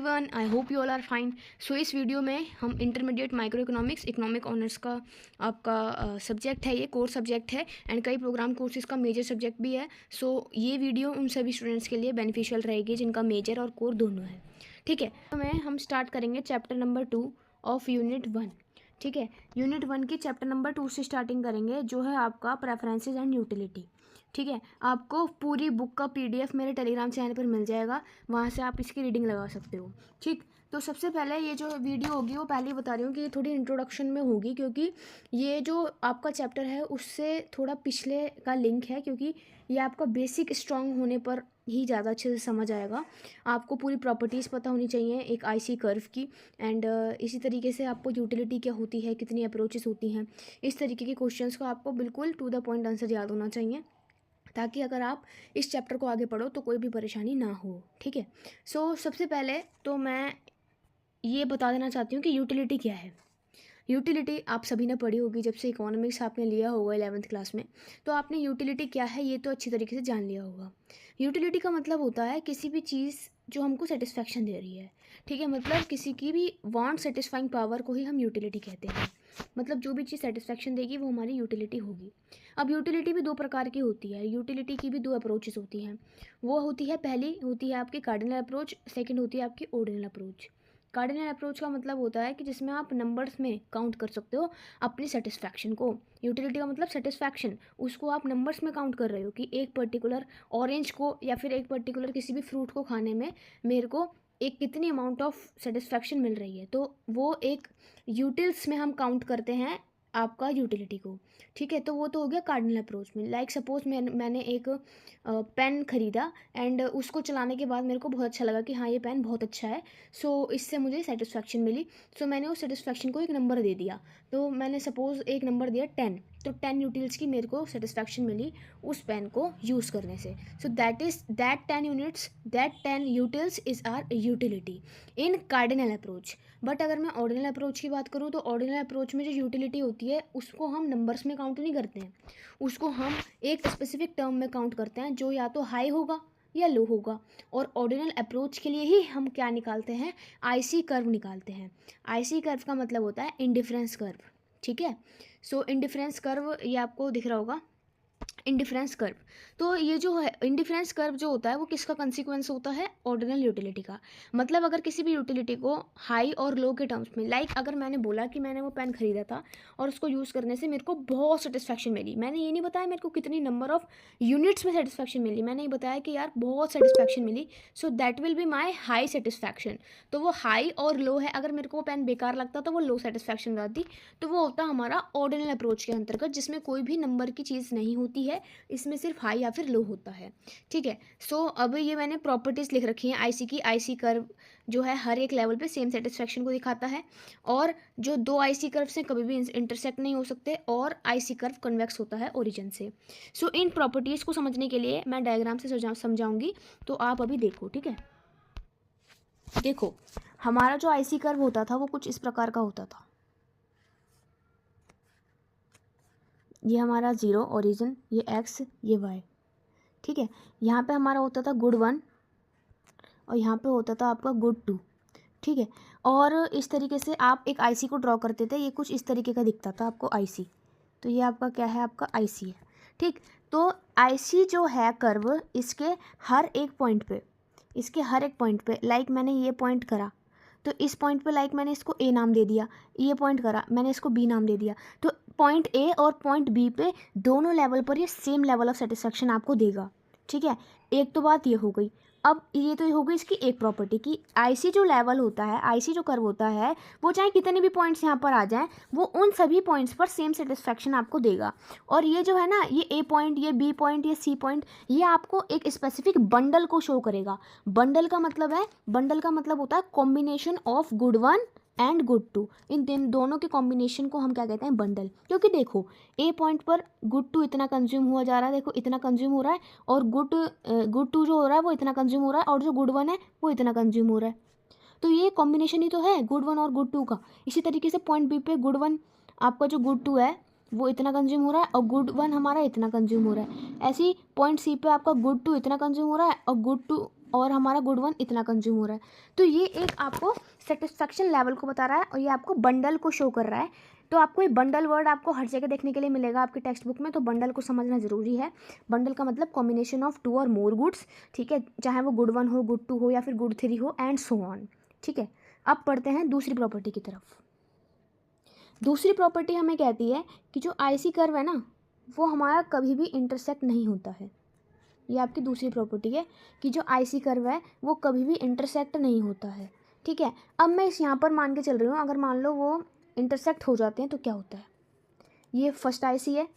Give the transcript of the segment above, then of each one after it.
Everyone, I hope you all are fine. So इस video में हम intermediate micro economics economic honours का आपका सब्जेक्ट है, ये कोर सब्जेक्ट है एंड कई प्रोग्राम कोर्सेज का मेजर सब्जेक्ट भी है। सो ये वीडियो उन सभी स्टूडेंट्स के लिए बेनिफिशियल रहेगी जिनका मेजर और कोर दोनों है। ठीक है, तो हम स्टार्ट करेंगे चैप्टर नंबर 2 ऑफ यूनिट 1। ठीक है, यूनिट 1 की चैप्टर नंबर 2 से स्टार्टिंग करेंगे, जो है आपका प्रेफरेंसेस एंड यूटिलिटी। ठीक है, आपको पूरी बुक का PDF मेरे टेलीग्राम चैनल पर मिल जाएगा, वहाँ से आप इसकी रीडिंग लगा सकते हो। ठीक, तो सबसे पहले ये जो वीडियो होगी वो पहले ही बता रही हूँ कि ये थोड़ी इंट्रोडक्शन में होगी, क्योंकि ये जो आपका चैप्टर है उससे थोड़ा पिछले का लिंक है, क्योंकि ये आपका बेसिक स्ट्रॉन्ग होने पर ही ज़्यादा अच्छे से समझ आएगा। आपको पूरी प्रॉपर्टीज़ पता होनी चाहिए एक IC कर्व की, एंड इसी तरीके से आपको यूटिलिटी क्या होती है, कितनी अप्रोचेस होती हैं, इस तरीके के क्वेश्चंस को आपको बिल्कुल टू द पॉइंट आंसर याद होना चाहिए, ताकि अगर आप इस चैप्टर को आगे पढ़ो तो कोई भी परेशानी ना हो। ठीक है, सो सबसे पहले तो मैं ये बता देना चाहती हूँ कि यूटिलिटी क्या है। यूटिलिटी आप सभी ने पढ़ी होगी, जब से इकोनॉमिक्स आपने लिया होगा 11th क्लास में, तो आपने यूटिलिटी क्या है ये तो अच्छी तरीके से जान लिया होगा। यूटिलिटी का मतलब होता है किसी भी चीज़ जो हमको सेटिस्फैक्शन दे रही है। ठीक है, मतलब किसी की भी वांट सेटिस्फाइंग पावर को ही हम यूटिलिटी कहते हैं। मतलब जो भी चीज़ सेटिस्फैक्शन देगी वो हमारी यूटिलिटी होगी। अब यूटिलिटी भी दो प्रकार की होती है, यूटिलिटी की भी दो अप्रोचेस होती हैं। वो होती है, पहली होती है आपकी कार्डिनल अप्रोच, सेकंड होती है आपकी ऑर्डिनल अप्रोच। कार्डिनल अप्रोच का मतलब होता है कि जिसमें आप नंबर्स में काउंट कर सकते हो अपनी सेटिस्फैक्शन को। यूटिलिटी का मतलब सेटिस्फैक्शन, उसको आप नंबर्स में काउंट कर रहे हो कि एक पर्टिकुलर ऑरेंज को या फिर एक पर्टिकुलर किसी भी फ्रूट को खाने में मेरे को एक कितनी अमाउंट ऑफ सेटिस्फैक्शन मिल रही है, तो वो एक यूटिल्स में हम काउंट करते हैं आपका यूटिलिटी को। ठीक है, तो वो तो हो गया कार्डिनल अप्रोच में। लाइक सपोज मैंने एक पेन ख़रीदा एंड उसको चलाने के बाद मेरे को बहुत अच्छा लगा कि हाँ ये पेन बहुत अच्छा है, सो इससे मुझे सेटिस्फैक्शन मिली। सो मैंने उस सेटिस्फैक्शन को एक नंबर दे दिया, तो मैंने सपोज़ एक नंबर दिया 10, तो 10 यूटिल्स की मेरे को सेटिस्फैक्शन मिली उस पेन को यूज़ करने से। So that 10 units, that 10 utils is or utility in cardinal approach. But अगर मैं ऑर्डिनल अप्रोच की बात करूँ तो ऑर्डिनल अप्रोच में जो यूटिलिटी होती है उसको हम नंबर्स में काउंट नहीं करते हैं, उसको हम एक स्पेसिफिक टर्म में काउंट करते हैं जो या तो हाई होगा या लो होगा। और ऑर्डिनल अप्रोच के लिए ही हम क्या निकालते हैं, IC कर्व निकालते हैं। IC कर्व का मतलब होता है इंडिफरेंस कर्व। ठीक है, सो इंडिफरेंस कर्व ये आपको दिख रहा होगा, इंडिफरेंस कर्व। तो ये जो है इंडिफरेंस कर्व जो होता है वो किसका कंसिक्वेंस होता है, ऑर्डिनल यूटिलिटी का। मतलब अगर किसी भी यूटिलिटी को हाई और लो के टर्म्स में, लाइक अगर मैंने बोला कि मैंने वो पेन खरीदा था और उसको यूज़ करने से मेरे को बहुत सेटिस्फैक्शन मिली, मैंने ये नहीं बताया मेरे को कितनी नंबर ऑफ यूनिट्स में सेटिस्फैक्शन मिली, मैंने ये बताया कि यार बहुत सेटिस्फैक्शन मिली, so that will be my high satisfaction. तो वो हाई और लो है, अगर मेरे को वो पेन बेकार लगता तो वो लो सेटिस्फैक्शन बताती, तो वो होता हमारा ऑर्डिनल अप्रोच के अंतर्गत, जिसमें कोई भी नंबर की चीज़ नहीं होती है, इसमें सिर्फ हाई या फिर लो होता है। ठीक है, सो अब ये मैंने प्रॉपर्टीज़ लिख रखी हैं IC की। IC कर्व जो है हर एक लेवल पे सेम सेटिस्फैक्शन को दिखाता है, और जो दो IC कर्व से कभी भी इंटरसेक्ट नहीं हो सकते, और IC कर्व कन्वेक्स होता है ओरिजिन से। सो इन प्रॉपर्टीज़ को समझने के लिए मैं डायग्राम से समझाऊंगी, तो आप अभी देखो। ठीक है, देखो हमारा जो IC कर्व होता था वो कुछ इस प्रकार का होता था। ये हमारा 0 ओरिजिन, ये X, ये Y। ठीक है, यहाँ पे हमारा होता था गुड 1 और यहाँ पे होता था आपका गुड 2। ठीक है, और इस तरीके से आप एक IC को ड्रॉ करते थे, ये कुछ इस तरीके का दिखता था आपको IC। तो ये आपका क्या है, आपका IC है। ठीक, तो IC जो है कर्व, इसके हर एक पॉइंट पे, इसके हर एक पॉइंट पे, लाइक मैंने ये पॉइंट करा तो इस पॉइंट पे लाइक मैंने इसको A नाम दे दिया, ये पॉइंट करा मैंने इसको B नाम दे दिया, तो पॉइंट A और पॉइंट B पे दोनों लेवल पर ये सेम लेवल ऑफ सेटिस्फैक्शन आपको देगा। ठीक है, एक तो बात ये हो गई। अब ये तो हो गई इसकी एक प्रॉपर्टी की IC जो लेवल होता है, IC जो कर्व होता है, वो चाहे कितने भी पॉइंट्स यहाँ पर आ जाएं, वो उन सभी पॉइंट्स पर सेम सेटिस्फैक्शन आपको देगा। और ये जो है ना, ये A पॉइंट, ये B पॉइंट, ये C पॉइंट, ये आपको एक स्पेसिफिक बंडल को शो करेगा। बंडल का मतलब होता है combination of good 1 and good 2। इन दोनों के कॉम्बिनेशन को हम क्या कहते हैं, बंडल। क्योंकि देखो A पॉइंट पर गुड 2 इतना कंज्यूम हुआ जा रहा है, देखो इतना कंज्यूम हो रहा है, और गुड 2 जो हो रहा है वो इतना कंज्यूम हो रहा है, और जो गुड 1 है वो इतना कंज्यूम हो रहा है। तो ये कॉम्बिनेशन ही तो है गुड 1 और गुड 2 का। इसी तरीके से पॉइंट B पे गुड 1, आपका जो गुड 2 है वो इतना कंज्यूम हो रहा है, और गुड 1 हमारा इतना कंज्यूम हो रहा है। ऐसे ही पॉइंट C पे आपका गुड 2 इतना कंज्यूम हो रहा है, और गुड 2 और हमारा गुड वन इतना कंज्यूम हो रहा है। तो ये एक आपको सेटिस्फैक्शन लेवल को बता रहा है और ये आपको बंडल को शो कर रहा है। तो आपको ये बंडल वर्ड आपको हर जगह देखने के लिए मिलेगा आपके टेक्स्ट बुक में, तो बंडल को समझना ज़रूरी है। बंडल का मतलब कॉम्बिनेशन ऑफ 2 और मोर गुड्स, ठीक है, चाहे वो गुड वन हो, गुड टू हो या फिर गुड थ्री हो एंड सो ऑन, ठीक है। अब पढ़ते हैं दूसरी प्रॉपर्टी की तरफ। दूसरी प्रॉपर्टी हमें कहती है कि जो आईसी कर्व है ना वो हमारा कभी भी इंटरसेक्ट नहीं होता है। ये आपकी दूसरी प्रॉपर्टी है कि जो आईसी कर्व है वो कभी भी इंटरसेक्ट नहीं होता है, ठीक है। अब मैं इस यहाँ पर मान के चल रही हूँ, अगर मान लो वो इंटरसेक्ट हो जाते हैं तो क्या होता है। ये फर्स्ट आईसी है,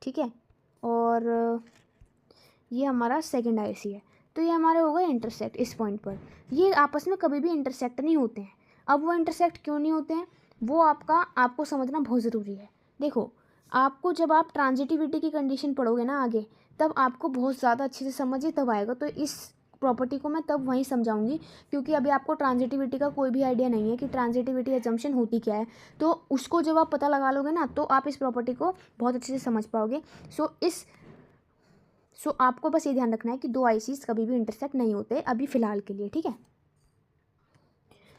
ठीक है, और ये हमारा सेकंड आईसी है, तो ये हमारे हो गए इंटरसेक्ट इस पॉइंट पर। ये आपस में कभी भी इंटरसेक्ट नहीं होते हैं। अब वो इंटरसेक्ट क्यों नहीं होते हैं वो आपको समझना बहुत ज़रूरी है। देखो, आपको जब आप ट्रांजिटिविटी की कंडीशन पढ़ोगे ना आगे, तब आपको बहुत ज़्यादा अच्छे से समझ तब आएगा। तो इस प्रॉपर्टी को मैं तब वहीं समझाऊंगी, क्योंकि अभी आपको ट्रांजिटिविटी का कोई भी आइडिया नहीं है कि ट्रांजिटिविटी एजम्पशन होती क्या है। तो उसको जब आप पता लगा लोगे ना तो आप इस प्रॉपर्टी को बहुत अच्छे से समझ पाओगे। सो आपको बस ये ध्यान रखना है कि दो आईसीज कभी भी इंटरसेक्ट नहीं होते अभी फ़िलहाल के लिए, ठीक है।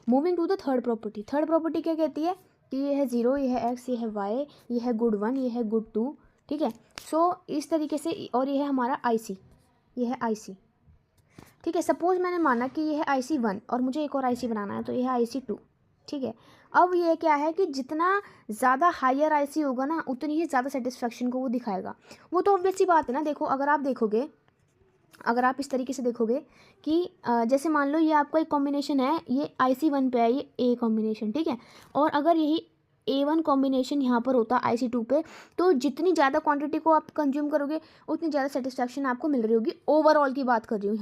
Moving to the third property. Third property क्या कहती है कि ये है 0, ये है x, ये है y, ये है गुड 1, ये है गुड 2, ठीक है। सो इस तरीके से, और ये है हमारा IC, ये है IC, ठीक है। सपोज मैंने माना कि ये है IC 1 और मुझे एक और IC बनाना है, तो ये है IC 2, ठीक है। अब ये क्या है कि जितना ज़्यादा हायर IC होगा ना उतनी ही ज़्यादा सेटिस्फैक्शन को वो दिखाएगा। वो तो ऑब्वियस सी बात है ना। देखो, अगर आप इस तरीके से देखोगे कि जैसे मान लो ये आपका एक कॉम्बिनेशन है, ये IC 1 पे है, ये A कॉम्बिनेशन, ठीक है, और अगर यही A1 कॉम्बिनेशन यहाँ पर होता IC 2 पे, तो जितनी ज़्यादा क्वांटिटी को आप कंज्यूम करोगे उतनी ज़्यादा सेटिस्फैक्शन आपको मिल रही होगी। ओवरऑल की बात कर रही हूँ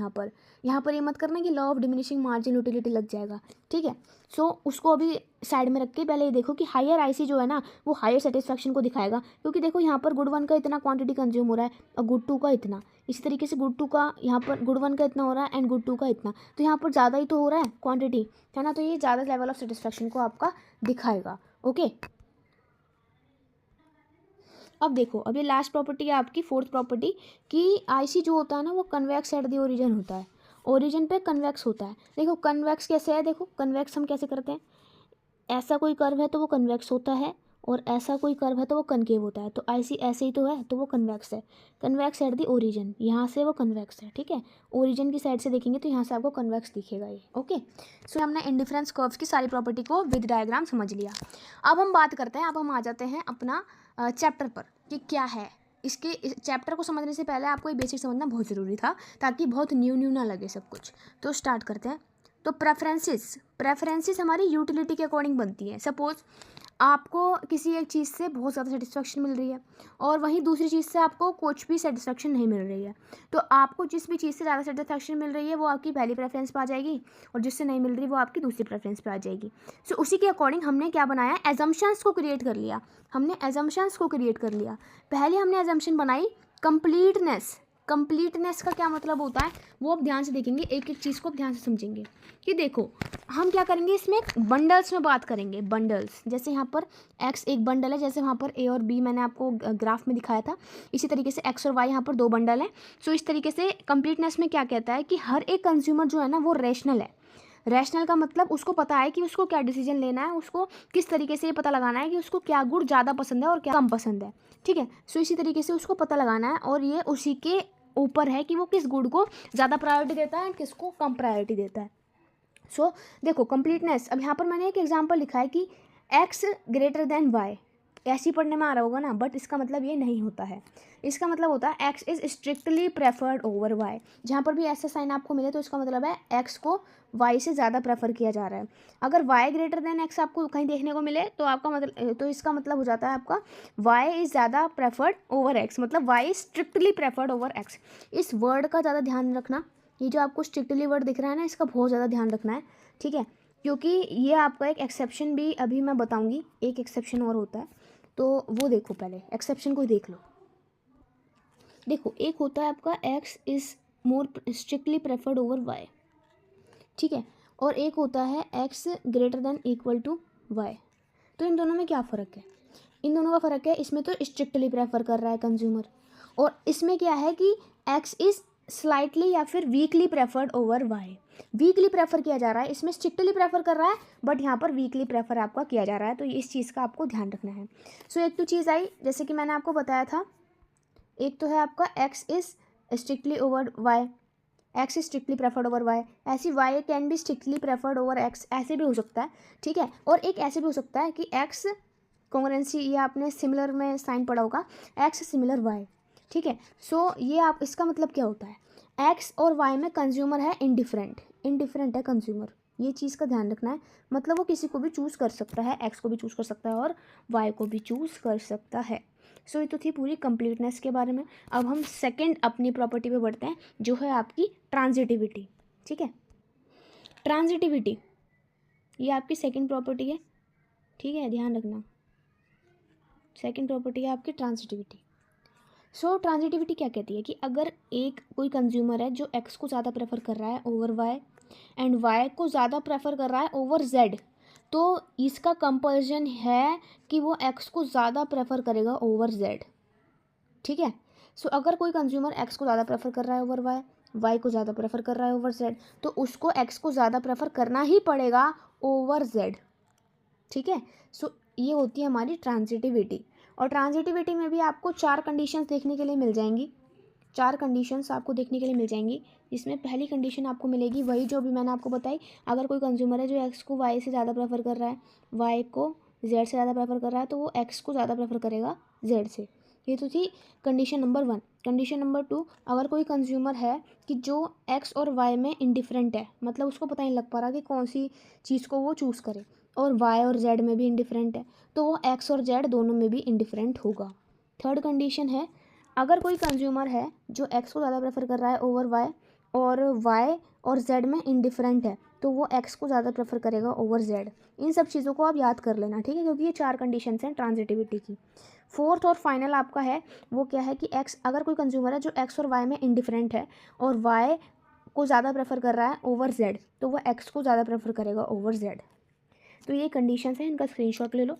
यहाँ पर ये मत करना कि law of diminishing margin utility लग जाएगा, ठीक है। सो उसको अभी साइड में रख के पहले ये देखो कि हायर IC जो है ना वो हायर सेटिस्फैक्शन को दिखाएगा, क्योंकि देखो यहाँ पर गुड 1 का इतना क्वांटिटी कंज्यूम हो रहा है और गुड 2 का इतना। इसी तरीके से गुड 2 का यहाँ पर गुड 1 का इतना हो रहा है एंड गुड 2 का इतना, तो यहाँ पर ज़्यादा ही तो हो रहा है क्वांटिटी, है ना। तो ये ज़्यादा लेवल ऑफ सेटिस्फैक्शन को आपका दिखाएगा, ओके। अब देखो, अब ये लास्ट प्रॉपर्टी है आपकी फोर्थ प्रॉपर्टी कि आईसी जो होता है ना वो कन्वेक्स एट द ओरिजिन होता है, ओरिजिन पे कन्वेक्स होता है। देखो कन्वेक्स कैसे है, देखो कन्वेक्स हम कैसे करते हैं, ऐसा कोई कर्व है तो वो कन्वेक्स होता है और ऐसा कोई कर्व है तो वो कनकेव होता है। तो आईसी ऐसे ही तो है, तो वो कन्वेक्स है। कन्वेक्स एट द ओरिजिन, यहाँ से वो कन्वेक्स है, ठीक है। ओरिजिन की साइड से देखेंगे तो यहाँ से आपको कन्वेक्स दिखेगा ये, ओके। सो हमने इंडिफरेंस कर्व्स की सारी प्रॉपर्टी को विद डायग्राम समझ लिया। अब हम बात करते हैं, अब हम आ जाते हैं अपना चैप्टर पर कि क्या है। इसके चैप्टर को समझने से पहले आपको ये बेसिक समझना बहुत ज़रूरी था ताकि बहुत न्यू ना लगे सब कुछ। तो स्टार्ट करते हैं। तो प्रेफरेंसेस हमारी यूटिलिटी के अकॉर्डिंग बनती है। सपोज आपको किसी एक चीज़ से बहुत ज़्यादा सेटिस्फैक्शन मिल रही है और वहीं दूसरी चीज़ से आपको कुछ भी सेटिस्फैक्शन नहीं मिल रही है, तो आपको जिस भी चीज़ से ज़्यादा सेटिस्फैक्शन मिल रही है वो आपकी पहली प्रेफरेंस पे आ जाएगी और जिससे नहीं मिल रही वो आपकी दूसरी प्रेफरेंस पे आ जाएगी। सो उसी के अकॉर्डिंग हमने क्या बनाया, एजम्पशंस को क्रिएट कर लिया। पहले हमने एजम्पशन बनाई कंप्लीटनेस का क्या मतलब होता है वो अब ध्यान से देखेंगे, एक एक चीज़ को अब ध्यान से समझेंगे कि देखो हम क्या करेंगे, इसमें बंडल्स में बात करेंगे। बंडल्स जैसे यहाँ पर x एक बंडल है, जैसे वहाँ पर a और b मैंने आपको ग्राफ में दिखाया था, इसी तरीके से x और y यहाँ पर दो बंडल हैं। सो इस तरीके से कंप्लीटनेस में क्या कहता है कि हर एक कंज्यूमर जो है ना वो रैशनल है। रैशनल का मतलब उसको पता है कि उसको क्या डिसीजन लेना है, उसको किस तरीके से ये पता लगाना है कि उसको क्या गुड़ ज़्यादा पसंद है और क्या कम पसंद है, ठीक है। सो इसी तरीके से उसको पता लगाना है और ये उसी के ऊपर है कि वो किस गुड़ को ज़्यादा प्रायोरिटी देता है और किसको कम प्रायोरिटी देता है। सो देखो कंप्लीटनेस, अब यहाँ पर मैंने एक एग्जांपल लिखा है कि x ग्रेटर देन y, ऐसे ही पढ़ने में आ रहा होगा ना, बट इसका मतलब ये नहीं होता है। इसका मतलब होता है x is strictly preferred over y। जहाँ पर भी ऐसा साइन आपको मिले तो इसका मतलब है x को y से ज़्यादा प्रेफर किया जा रहा है। अगर y ग्रेटर देन x आपको कहीं देखने को मिले तो आपका मतलब, तो इसका मतलब हो जाता है आपका y इज़ ज़्यादा प्रेफर्ड ओवर x, मतलब y strictly preferred over x। इस वर्ड का ज़्यादा ध्यान रखना, ये जो आपको स्ट्रिक्टली वर्ड दिख रहा है ना इसका बहुत ज़्यादा ध्यान रखना है, ठीक है, क्योंकि ये आपका एक एक्सेप्शन भी अभी मैं बताऊंगी, एक एक्सेप्शन और होता है, तो वो देखो, पहले एक्सेप्शन को देख लो। देखो एक होता है आपका x is more strictly preferred over y, ठीक है, और एक होता है x greater than equal to y। तो इन दोनों में क्या फ़र्क है, इन दोनों का फ़र्क है, इसमें तो स्ट्रिक्टली प्रेफर कर रहा है कंज्यूमर और इसमें क्या है कि x इज़ स्लाइटली या फिर weakly preferred over Y. Weakly prefer किया जा रहा है, इसमें स्ट्रिक्टली प्रेफर कर रहा है, बट यहाँ पर वीकली प्रेफर आपका किया जा रहा है, तो इस चीज़ का आपको ध्यान रखना है। सो एक तो चीज़ आई, जैसे कि मैंने आपको बताया था, एक तो है आपका X is strictly over Y, X is strictly preferred over Y, ऐसी Y can be strictly preferred over X, ऐसे भी हो सकता है, ठीक है। और एक ऐसे भी हो सकता है कि एक्स कॉन्ग्रुएंसी, ये आपने सिमिलर में साइन पढ़ा होगा, एक्स सिमिलर वाई, ठीक है। सो ये आप, इसका मतलब क्या होता है, एक्स और वाई में कंज्यूमर है इंडिफरेंट, इंडिफरेंट है कंज्यूमर, ये चीज़ का ध्यान रखना है। मतलब वो किसी को भी चूज़ कर सकता है, एक्स को भी चूज़ कर सकता है और वाई को भी चूज़ कर सकता है। सो ये तो थी पूरी कंप्लीटनेस के बारे में। अब हम सेकंड अपनी प्रॉपर्टी पे बढ़ते हैं, जो है आपकी ट्रांजिटिविटी, ठीक है। ट्रांजिटिविटी ये आपकी सेकंड प्रॉपर्टी है, ठीक है, ध्यान रखना। सेकंड प्रॉपर्टी है आपकी ट्रांजिटिविटी। सो ट्रांजिटिविटी क्या कहती है कि अगर एक कोई कंज्यूमर है जो एक्स को ज़्यादा प्रेफर कर रहा है ओवर वाई एंड वाई को ज़्यादा प्रेफर कर रहा है ओवर जेड, तो इसका कंपल्सन है कि वो एक्स को ज़्यादा प्रेफर करेगा ओवर जेड, ठीक है। सो अगर कोई कंज्यूमर एक्स को ज़्यादा प्रेफर कर रहा है ओवर वाई, वाई को ज़्यादा प्रेफर कर रहा है ओवर जेड, तो उसको एक्स को ज़्यादा प्रेफर करना ही पड़ेगा ओवर जेड, ठीक है। सो ये होती है हमारी ट्रांजिटिविटी। और ट्रांजिटिविटी में भी आपको 4 कंडीशंस देखने के लिए मिल जाएंगी, 4 कंडीशंस आपको देखने के लिए मिल जाएंगी। इसमें पहली कंडीशन आपको मिलेगी वही जो भी मैंने आपको बताई, अगर कोई कंज्यूमर है जो एक्स को वाई से ज़्यादा प्रेफर कर रहा है, वाई को जेड से ज़्यादा प्रेफर कर रहा है, तो वो एक्स को ज़्यादा प्रेफर करेगा जेड से। ये तो थी कंडीशन नंबर 1। कंडीशन नंबर 2, अगर कोई कंज्यूमर है कि जो एक्स और वाई में इंडिफरेंट है, मतलब उसको पता नहीं लग पा रहा कि कौन सी चीज़ को वो चूज़ करे, और वाई और जेड में भी इंडिफरेंट है, तो वो एक्स और जेड दोनों में भी इंडिफरेंट होगा। थर्ड कंडीशन है, अगर कोई कंज्यूमर है जो एक्स को ज़्यादा प्रेफर कर रहा है ओवर वाई और वाई और जेड में इंडिफरेंट है, तो वो एक्स को ज़्यादा प्रेफर करेगा ओवर जेड। इन सब चीज़ों को आप याद कर लेना, ठीक है, क्योंकि ये 4 कंडीशंस हैं ट्रांजिटिविटी की। फोर्थ और फाइनल आपका है वो क्या है कि एक्स, अगर कोई कंज्यूमर है जो एक्स और वाई में इंडिफरेंट है और वाई को ज़्यादा प्रेफर कर रहा है ओवर जेड, तो वह एक्स को ज़्यादा प्रेफर करेगा ओवर जेड। तो ये कंडीशंस हैं, इनका स्क्रीनशॉट ले लो।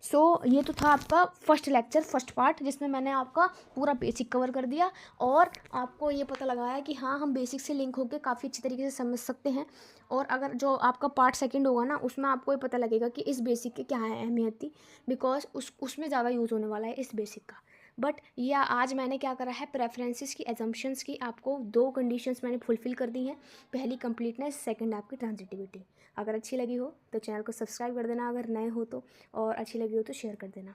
सो ये तो था आपका फर्स्ट लेक्चर, फर्स्ट पार्ट, जिसमें मैंने आपका पूरा बेसिक कवर कर दिया और आपको ये पता लगाया कि हाँ, हम बेसिक से लिंक होकर काफ़ी अच्छी तरीके से समझ सकते हैं। और अगर जो आपका पार्ट सेकंड होगा ना, उसमें आपको ये पता लगेगा कि इस बेसिक के क्या है अहमियत थी, बिकॉज उसमें ज़्यादा यूज़ होने वाला है इस बेसिक का। बट या आज मैंने क्या करा है, प्रेफरेंसेस की, एजम्पशंस की, आपको 2 कंडीशंस मैंने फुलफिल कर दी हैं। पहली कंप्लीटनेस, सेकंड आपकी ट्रांजिटिविटी। अगर अच्छी लगी हो तो चैनल को सब्सक्राइब कर देना अगर नए हो तो, और अच्छी लगी हो तो शेयर कर देना।